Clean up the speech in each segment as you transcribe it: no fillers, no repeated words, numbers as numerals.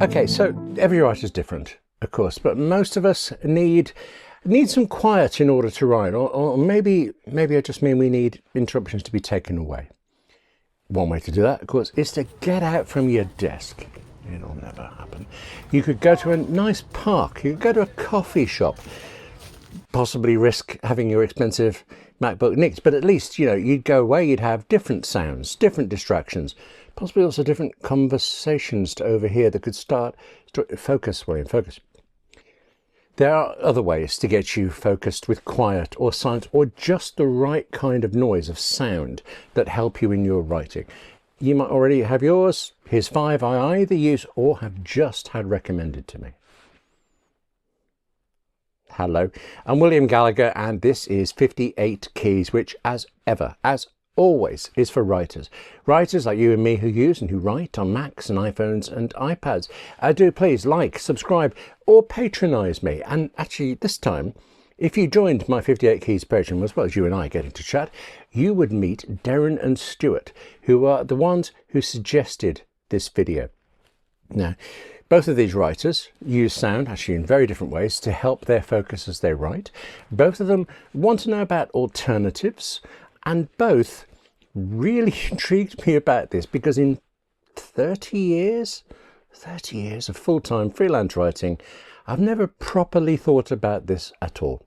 Okay, so every writer is different, of course, but most of us need some quiet in order to write, or maybe I just mean we need interruptions to be taken away. One way to do that, of course, is to get out from your desk. It'll never happen. You could go to a nice park, you could go to a coffee shop, possibly risk having your expensive MacBook nicked, but at least, you know, you'd go away, you'd have different sounds, different distractions, possibly also different conversations to overhear that could start focus, William, focus. There are other ways to get you focused with quiet or silence or just the right kind of noise of sound that help you in your writing. You might already have yours. Here's 5 I either use or have just had recommended to me. Hello, I'm William Gallagher and this is 58 Keys, which as ever, as always, is for writers. Writers like you and me who use and who write on Macs and iPhones and iPads. Do please like, subscribe or patronise me. And actually this time, if you joined my 58 Keys Patreon, as well as you and I getting to chat, you would meet Darren and Stuart, who are the ones who suggested this video. Now, both of these writers use sound, actually in very different ways, to help their focus as they write. Both of them want to know about alternatives, and both really intrigued me about this because in 30 years of full-time freelance writing, I've never properly thought about this at all.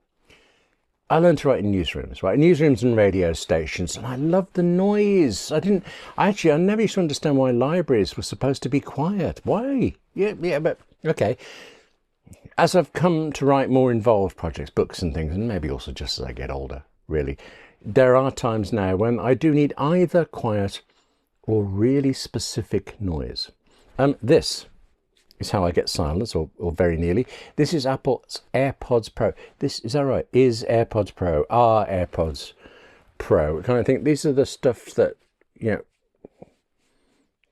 I learned to write in newsrooms, right? Newsrooms and radio stations, and I loved the noise. I never used to understand why libraries were supposed to be quiet. Why? Yeah, but okay. As I've come to write more involved projects, books and things, and maybe also just as I get older, really, there are times now when I do need either quiet or really specific noise. This is how I get silence, or very nearly. This is Apple's AirPods Pro. This, is that right? Is AirPods Pro, are AirPods Pro. Kind of thing. These are the stuff that, you know,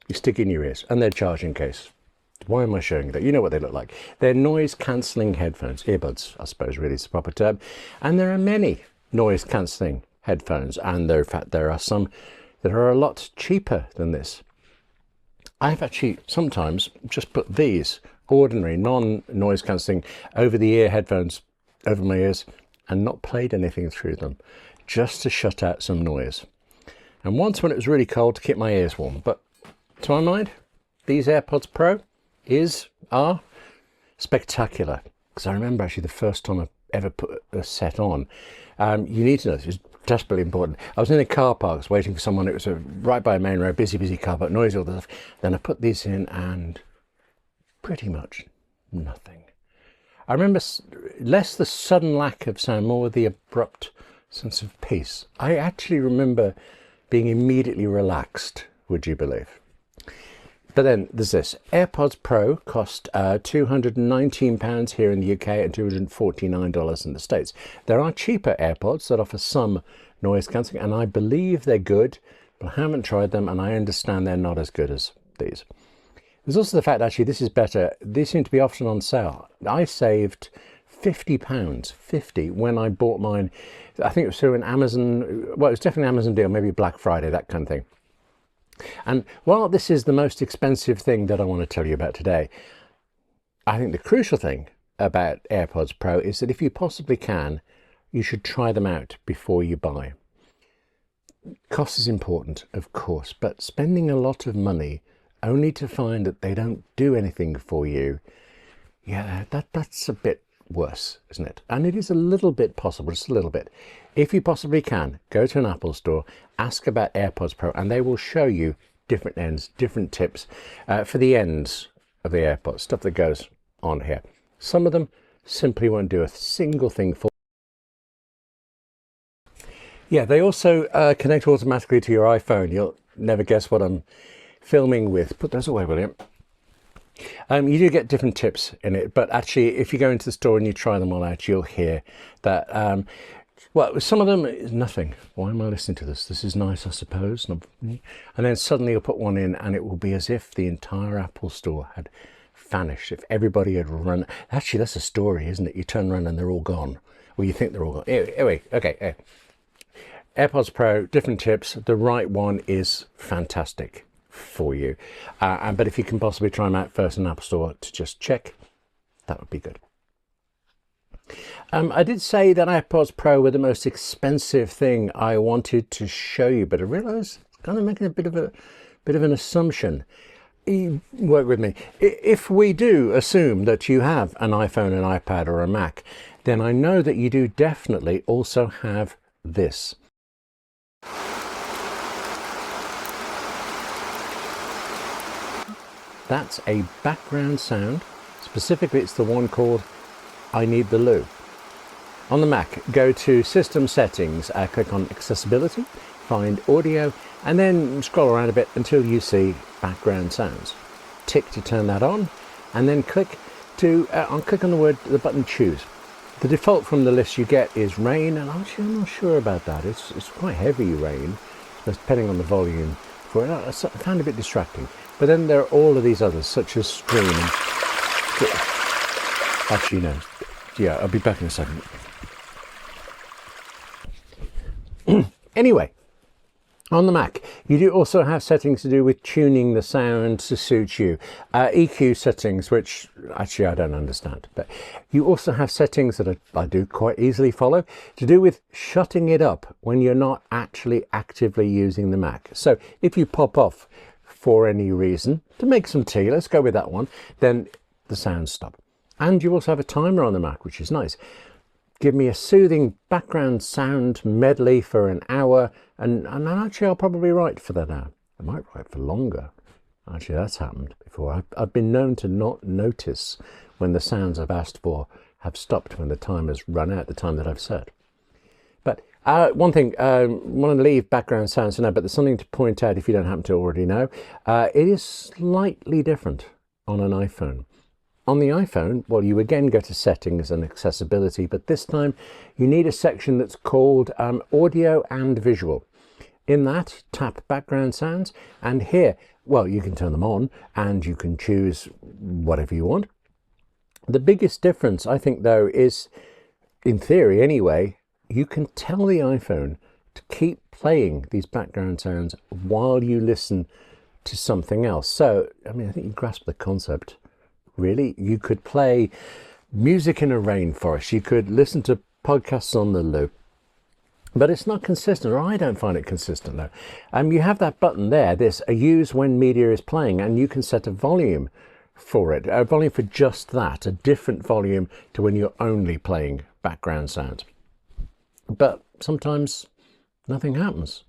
you stick in your ears, and they're charging case. Why am I showing you that? You know what they look like. They're noise cancelling headphones, earbuds, I suppose really is the proper term. And there are many noise cancelling headphones, and in fact there are some that are a lot cheaper than this. I've actually sometimes just put these ordinary non-noise cancelling over-the-ear headphones over my ears and not played anything through them, just to shut out some noise. And once when it was really cold, to keep my ears warm. But to my mind, these AirPods Pro are spectacular. Because I remember actually the first time I ever put a set on, you need to know this is desperately important. I was in a car park waiting for someone. It was right by a main road, busy car park, noisy, all the stuff. Then I put these in and pretty much nothing. I remember less the sudden lack of sound, more the abrupt sense of peace. I actually remember being immediately relaxed, would you believe? But then there's this. AirPods Pro cost £219 here in the UK and $249 in the States. There are cheaper AirPods that offer some noise cancelling, and I believe they're good, but I haven't tried them, and I understand they're not as good as these. There's also the fact, actually, this is better. These seem to be often on sale. I saved £50 when I bought mine. I think it was through an Amazon, well, it was definitely an Amazon deal, maybe Black Friday, that kind of thing. And while this is the most expensive thing that I want to tell you about today, I think the crucial thing about AirPods Pro is that if you possibly can, you should try them out before you buy. Cost is important, of course, but spending a lot of money only to find that they don't do anything for you, yeah, that's a bit worse, isn't it? And it is a little bit possible, just a little bit. If you possibly can, go to an Apple store, ask about AirPods Pro, and they will show you different ends, different tips for the ends of the AirPods, stuff that goes on here. Some of them simply won't do a single thing for you. Yeah, they also connect automatically to your iPhone. You'll never guess what I'm filming with. Put those away, William. You do get different tips in it, but actually if you go into the store and you try them all out, you'll hear that well, some of them is nothing. Why am I listening to this? This is nice, I suppose. And then suddenly you'll put one in and it will be as if the entire Apple store had vanished, if everybody had run. Actually, that's a story, isn't it? You turn around and they're all gone. Well, you think they're all gone. Anyway, okay. AirPods Pro, different tips. The right one is fantastic for you. But if you can possibly try them out first in Apple Store to just check, that would be good. I did say that AirPods Pro were the most expensive thing I wanted to show you, but I realised it's kind of making a bit of an assumption. Work with me. If we do assume that you have an iPhone, an iPad or a Mac, then I know that you do definitely also have this. That's a background sound. Specifically, it's the one called I Need the Loo. On the Mac, go to System Settings, click on Accessibility, find Audio, and then scroll around a bit until you see Background Sounds. Tick to turn that on, and then click on the button Choose. The default from the list you get is rain, and actually I'm not sure about that. It's quite heavy rain, depending on the volume for it. I found it a bit distracting. But then there are all of these others, such as stream. Actually, no. Yeah, I'll be back in a second. Anyway, on the Mac, you do also have settings to do with tuning the sound to suit you. EQ settings, which actually I don't understand. But you also have settings that I do quite easily follow, to do with shutting it up when you're not actually actively using the Mac. So if you pop off for any reason, to make some tea, let's go with that one, then the sounds stop. And you also have a timer on the Mac, which is nice. Give me a soothing background sound medley for an hour, and actually I'll probably write for that hour. I might write for longer. Actually, that's happened before. I've been known to not notice when the sounds I've asked for have stopped when the timer's run out, the time that I've set. But one thing, I want to leave background sounds for now, but there's something to point out if you don't happen to already know. It is slightly different on an iPhone. On the iPhone, well, you again go to Settings and Accessibility, but this time you need a section that's called Audio and Visual. In that, tap Background Sounds, and here, well, you can turn them on and you can choose whatever you want. The biggest difference, I think, though, is, in theory anyway, you can tell the iPhone to keep playing these background sounds while you listen to something else. So, I mean, I think you grasp the concept. Really, you could play music in a rainforest, you could listen to podcasts on the loo, but it's not consistent, or I don't find it consistent though. You have that button there, this use when media is playing, and you can set a volume for it, a volume for just that, a different volume to when you're only playing background sounds. But sometimes nothing happens.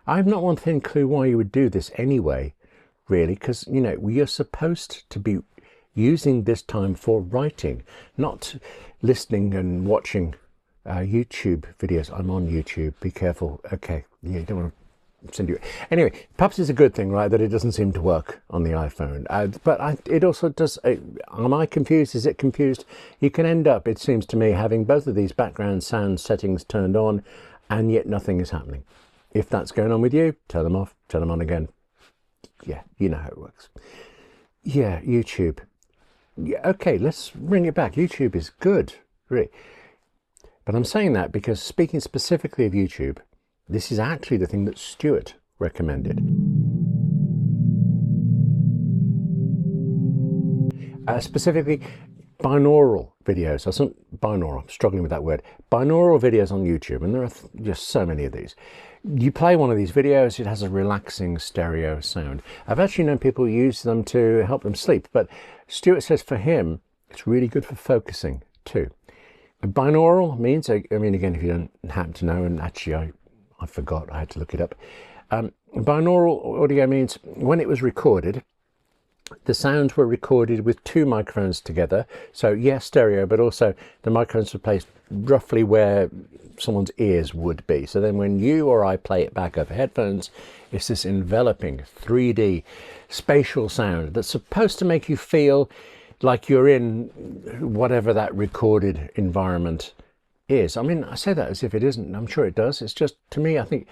I have not one thin clue why you would do this anyway, really, because, you know, you're supposed to be using this time for writing, not listening and watching YouTube videos. I'm on YouTube, be careful. Okay, yeah, you don't want to send you. Anyway, perhaps it's a good thing, right, that it doesn't seem to work on the iPhone. But it also does, am I confused? Is it confused? You can end up, it seems to me, having both of these background sound settings turned on, and yet nothing is happening. If that's going on with you, turn them off, turn them on again. Yeah, you know how it works. Yeah, YouTube. Yeah, okay, let's bring it back. YouTube is good, really. But I'm saying that because, speaking specifically of YouTube, this is actually the thing that Stuart recommended. Specifically, binaural videos. Binaural, I'm struggling with that word. Binaural videos on YouTube, and there are just so many of these. You play one of these videos, it has a relaxing stereo sound. I've actually known people use them to help them sleep, but Stuart says for him, it's really good for focusing too. Binaural means, I mean, again, if you don't happen to know, and actually I forgot, I had to look it up. Binaural audio means when it was recorded, the sounds were recorded with two microphones together. So yes, stereo, but also the microphones were placed roughly where someone's ears would be. So then when you or I play it back over headphones, it's this enveloping 3D spatial sound that's supposed to make you feel like you're in whatever that recorded environment is. I mean, I say that as if it isn't. I'm sure it does. It's just, to me, I think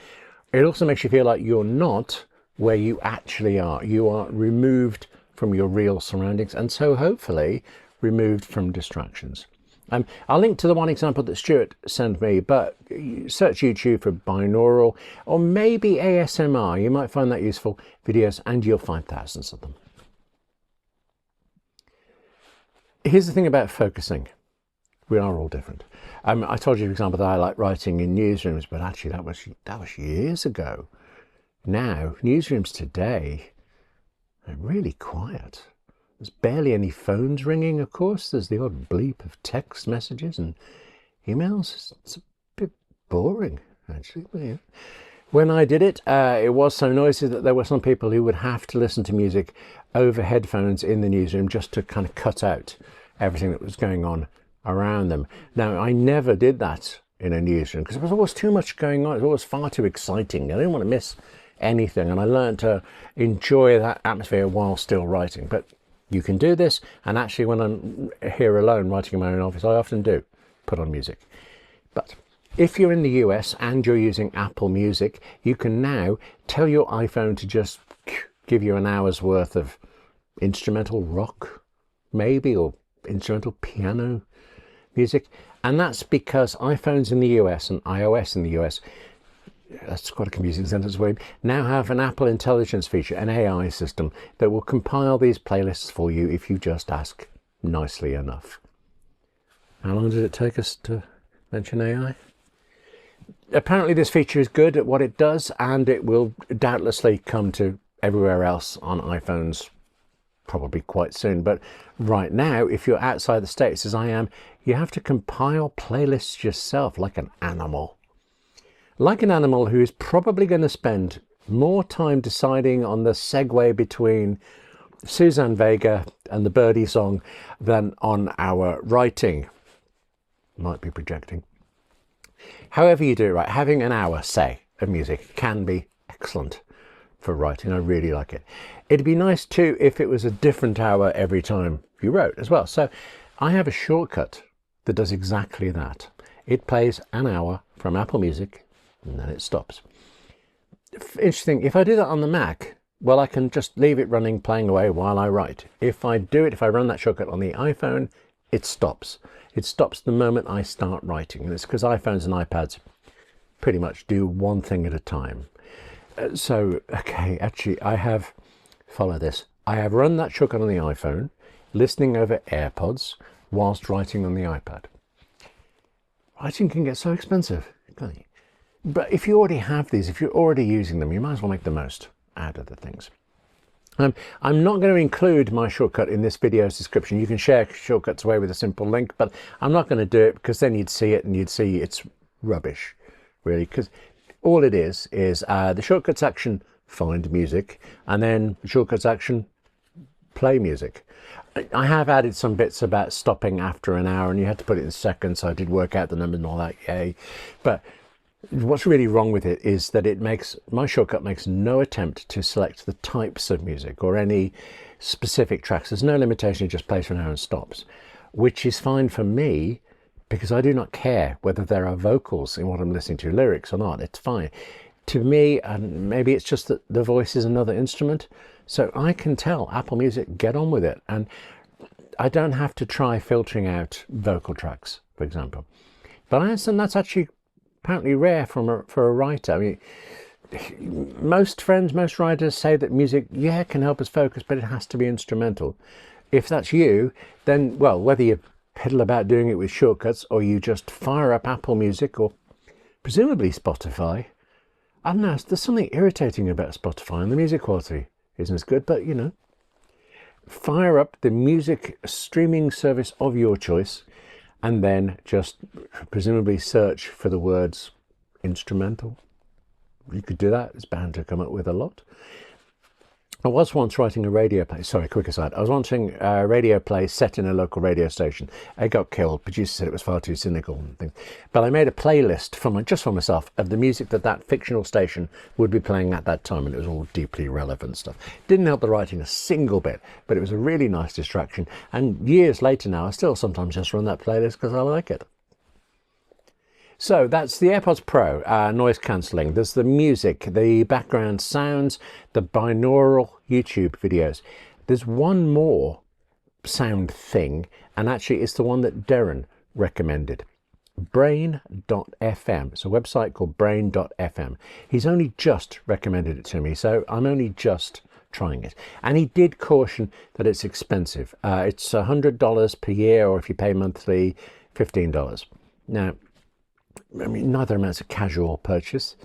it also makes you feel like you're not where you actually are. You are removed from your real surroundings, and so hopefully removed from distractions. I'll link to the one example that Stuart sent me, but search YouTube for binaural or maybe ASMR. You might find that useful videos, and you'll find thousands of them. Here's the thing about focusing. We are all different. I told you, for example, that I like writing in newsrooms, but actually that was years ago. Now, newsrooms today are really quiet. There's barely any phones ringing, of course. There's the odd bleep of text messages and emails. It's a bit boring, actually. When I did it, it was so noisy that there were some people who would have to listen to music over headphones in the newsroom just to kind of cut out everything that was going on around them. Now, I never did that in a newsroom because there was always too much going on. It was always far too exciting. I didn't want to miss anything, and I learned to enjoy that atmosphere while still writing. But you can do this, and actually when I'm here alone writing in my own office, I often do put on music. But if you're in the US and you're using Apple Music, you can now tell your iPhone to just give you an hour's worth of instrumental rock, maybe, or instrumental piano music. And that's because iPhones in the US and iOS in the US, that's quite a confusing sentence, now have an Apple Intelligence feature, an AI system that will compile these playlists for you if you just ask nicely enough. How long did it take us to mention AI? Apparently this feature is good at what it does, and it will doubtlessly come to everywhere else on iPhones probably quite soon. But right now, if you're outside the States, as I am, you have to compile playlists yourself like an animal. Like an animal who is probably going to spend more time deciding on the segue between Suzanne Vega and the Birdie song than on our writing. Might be projecting. However you do it, right, having an hour, say, of music can be excellent for writing. I really like it. It'd be nice too if it was a different hour every time you wrote as well. So I have a shortcut that does exactly that. It plays an hour from Apple Music and then it stops. Interesting, if I do that on the Mac, well, I can just leave it running, playing away while I write. If I run that shortcut on the iPhone, it stops. It stops the moment I start writing. And it's because iPhones and iPads pretty much do one thing at a time. Okay, actually, follow this. I have run that shortcut on the iPhone, listening over AirPods whilst writing on the iPad. Writing can get so expensive, can't you? But if you already have these, if you're already using them, you might as well make the most out of the things. I'm not going to include my shortcut in this video's description. You can share shortcuts away with a simple link, but I'm not going to do it because then you'd see it and you'd see it's rubbish, really, because all it is the shortcuts action, find music, and then the shortcuts action, play music. I have added some bits about stopping after an hour, and you had to put it in seconds, so I did work out the numbers and all that, yay. But what's really wrong with it is that my shortcut makes no attempt to select the types of music or any specific tracks. There's no limitation, it just plays for an hour and stops, which is fine for me because I do not care whether there are vocals in what I'm listening to, lyrics or not, it's fine. To me, and maybe it's just that the voice is another instrument, so I can tell Apple Music, get on with it, and I don't have to try filtering out vocal tracks, for example. But I understand that's actually apparently rare for a writer. I mean, most writers say that music, yeah, can help us focus, but it has to be instrumental. If that's you, then, well, whether you piddle about doing it with shortcuts or you just fire up Apple Music or presumably Spotify, I don't know, there's something irritating about Spotify and the music quality isn't as good, but you know, fire up the music streaming service of your choice and then just presumably search for the words instrumental. You could do that, it's bound to come up with a lot. I was once writing a radio play, sorry, quick aside, I was watching a radio play set in a local radio station. It got killed, producer said it was far too cynical and things. But I made a playlist just for myself of the music that fictional station would be playing at that time, and it was all deeply relevant stuff. Didn't help the writing a single bit, but it was a really nice distraction. And years later now, I still sometimes just run that playlist because I like it. So that's the AirPods Pro, noise cancelling. There's the music, the background sounds, the binaural YouTube videos. There's one more sound thing, and actually it's the one that Darren recommended. Brain.fm. It's a website called brain.fm. He's only just recommended it to me, so I'm only just trying it. And he did caution that it's expensive. It's $100 per year, or if you pay monthly, $15. Now, I mean, neither amount's a casual purchase,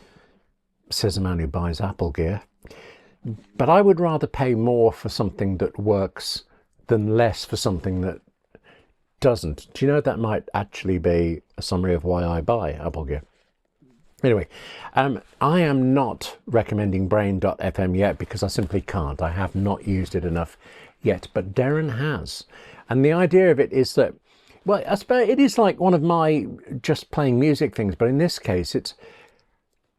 says a man who buys Apple gear. But I would rather pay more for something that works than less for something that doesn't. Do you know that might actually be a summary of why I buy Apple gear? Anyway, I am not recommending Brain.fm yet because I simply can't. I have not used it enough yet, but Darren has. And the idea of it is that, well, I suppose it is like one of my just playing music things, but in this case, it's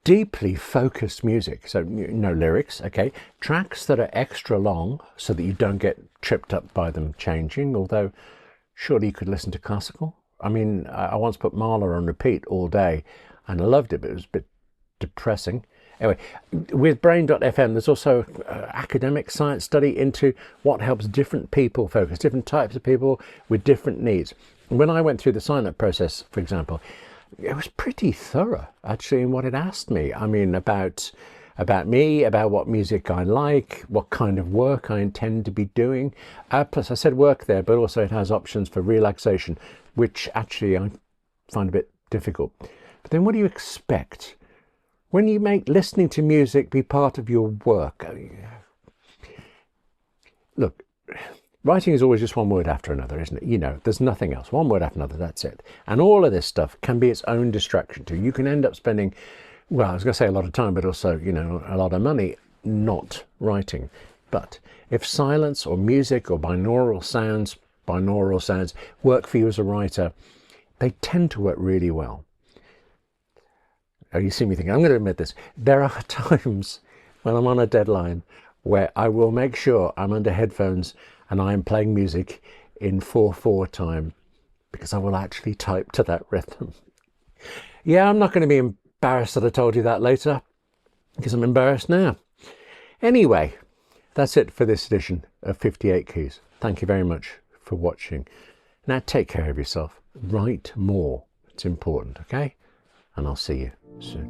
deeply focused music. So no lyrics, okay? Tracks that are extra long so that you don't get tripped up by them changing, although surely you could listen to classical. I mean, I once put Mahler on repeat all day and I loved it, but it was a bit depressing. Anyway, with Brain.fm, there's also academic science study into what helps different people focus, different types of people with different needs. When I went through the sign-up process, for example, it was pretty thorough, actually, in what it asked me. I mean, about me, about what music I like, what kind of work I intend to be doing. Plus, I said work there, but also it has options for relaxation, which actually I find a bit difficult. But then what do you expect when you make listening to music be part of your work? Look, writing is always just one word after another, isn't it? You know, there's nothing else. One word after another, that's it. And all of this stuff can be its own distraction too. You can end up spending, well, I was going to say a lot of time, but also, you know, a lot of money not writing. But if silence or music or binaural sounds work for you as a writer, they tend to work really well. Oh, you see me thinking, I'm going to admit this. There are times when I'm on a deadline where I will make sure I'm under headphones and I am playing music in 4/4 time because I will actually type to that rhythm. Yeah, I'm not going to be embarrassed that I told you that later because I'm embarrassed now. Anyway, that's it for this edition of 58 Keys. Thank you very much for watching. Now take care of yourself. Write more. It's important, okay? And I'll see you soon.